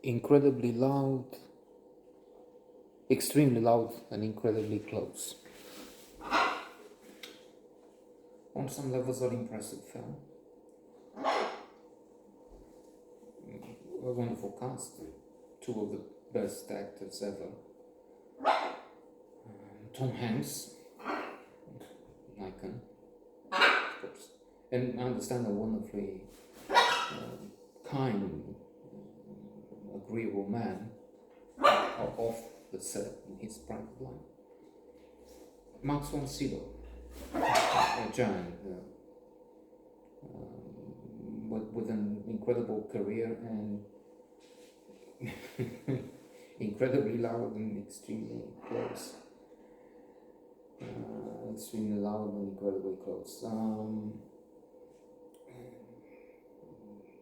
incredibly loud, extremely loud, and incredibly close. On some levels, an impressive film. A wonderful cast, two of the best actors ever. Tom Hanks, icon, of course, and I understand a wonderfully kind, agreeable man off the set in his private life. Max von Sydow, a giant, with an incredible career and incredibly loud and extremely close. Extremely loud and incredibly close.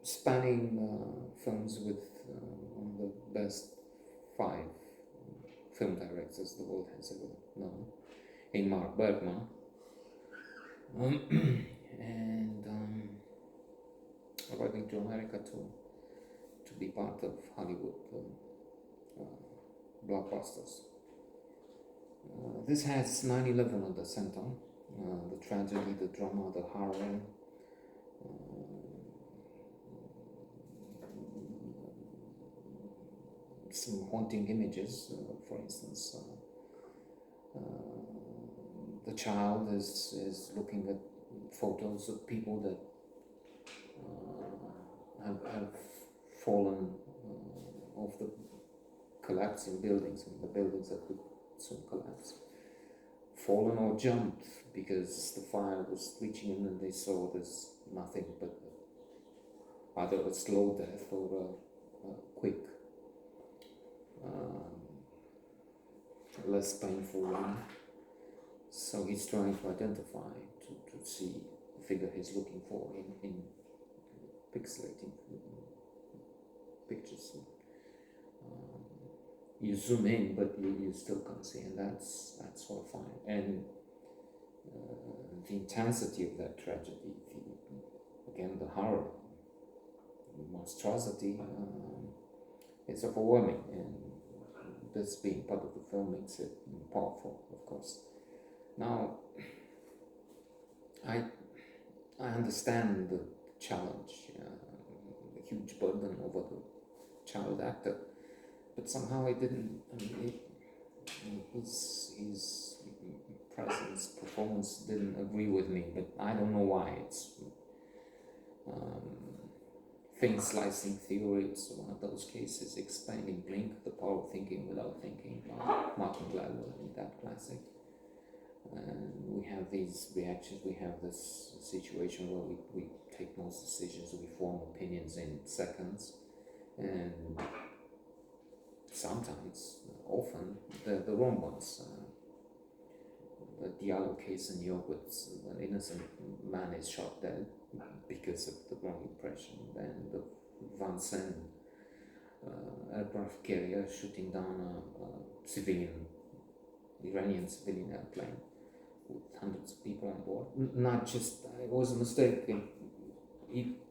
Spanning films with one of the best 5 film directors the world has ever known, Ingmar Bergman, and arriving to America to be part of Hollywood blockbusters. This has 9/11 at the center, the tragedy, the drama, the horror, some haunting images. For instance, the child is looking at photos of people that have fallen off the collapsing buildings, the buildings that could soon collapse. Fallen or jumped because the fire was reaching in and they saw there's nothing but either a slow death or a quick, less painful one. So he's trying to identify, to see the figure he's looking for in pixelating pictures. You zoom in, but you still can't see, and that's horrifying. And the intensity of that tragedy, again, the horror, the monstrosity, it's overwhelming. And this being part of the film makes it powerful, of course. Now, I understand the challenge, the huge burden over the child actor, but somehow it didn't. I mean, his presence, performance didn't agree with me, but I don't know why. It's thin slicing theory. It's one of those cases. Explaining Blink, the power of thinking without thinking. Malcolm Gladwell in that classic. And we have these reactions. We have this situation where we take most decisions. We form opinions in seconds, and sometimes, often, they're the wrong ones. The Diallo case in New York, with an innocent man is shot dead because of the wrong impression. Then the Vincennes aircraft carrier shooting down a civilian, Iranian civilian airplane with hundreds of people on board. Not just, it was a mistake.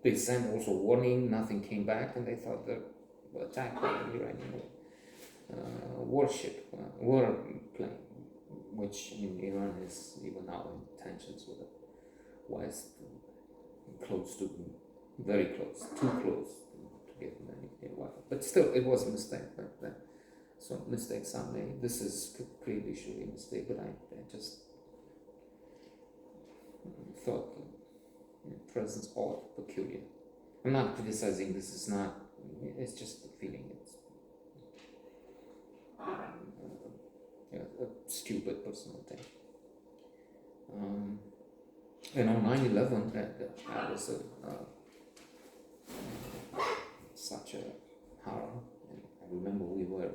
They sent also warning, nothing came back, and they thought they were attacked by an Iranian warship, warplane, which in Iran is even now in tensions with the West, close to, very close, too close to get a nuclear weapon. But still, it was a mistake back then. So mistakes are made. This is clearly surely a mistake, but I just thought the presence odd, peculiar. I'm not criticizing. This is not. It's just the feeling. It's a stupid personal thing. And on 9/11, that was such a horror. And I remember we were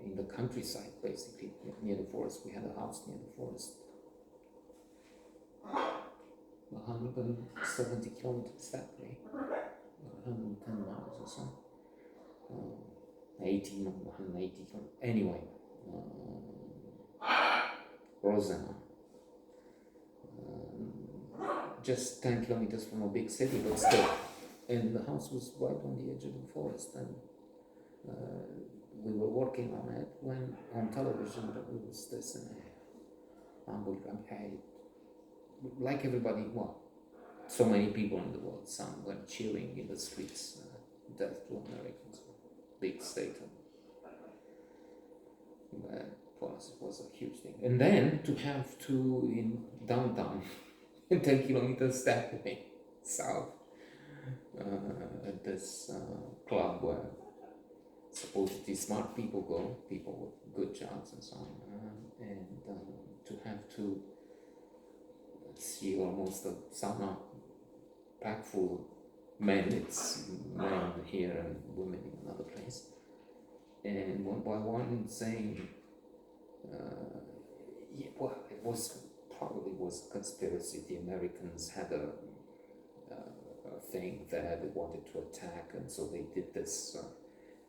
in the countryside, basically, near the forest. We had a house near the forest. 170 kilometers that way, 110 miles or so. 18 or 180 kilometers. Anyway, Rosanna, just 10 kilometers from a big city, but still And the house was right on the edge of the forest, and we were working on it when on television there was this, and unbelievable. Like everybody, well, so many people in the world, some were cheering in the streets, death to Americans, big statement. It was a huge thing. And then to have to, in downtown, 10 kilometers that way, south, at this club where supposedly smart people go, people with good jobs and so on, and to have to see almost a sauna packed full men, it's men here and women in another place, and one by one saying, yeah, well, it was probably was a conspiracy. The Americans had a thing that they wanted to attack, and so they did this.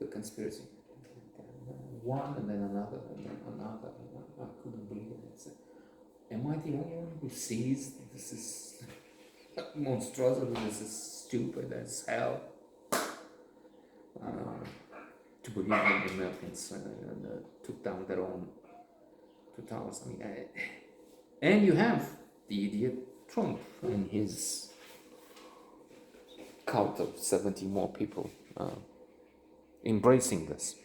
The conspiracy. One and then another and then another. And I couldn't believe it. I said, am I the only one who sees this is monstrosity? This is stupid as hell. To believe in the Americans took down their own 2 towers. I mean, and you have the idiot Trump and his cult of 70 more people embracing this.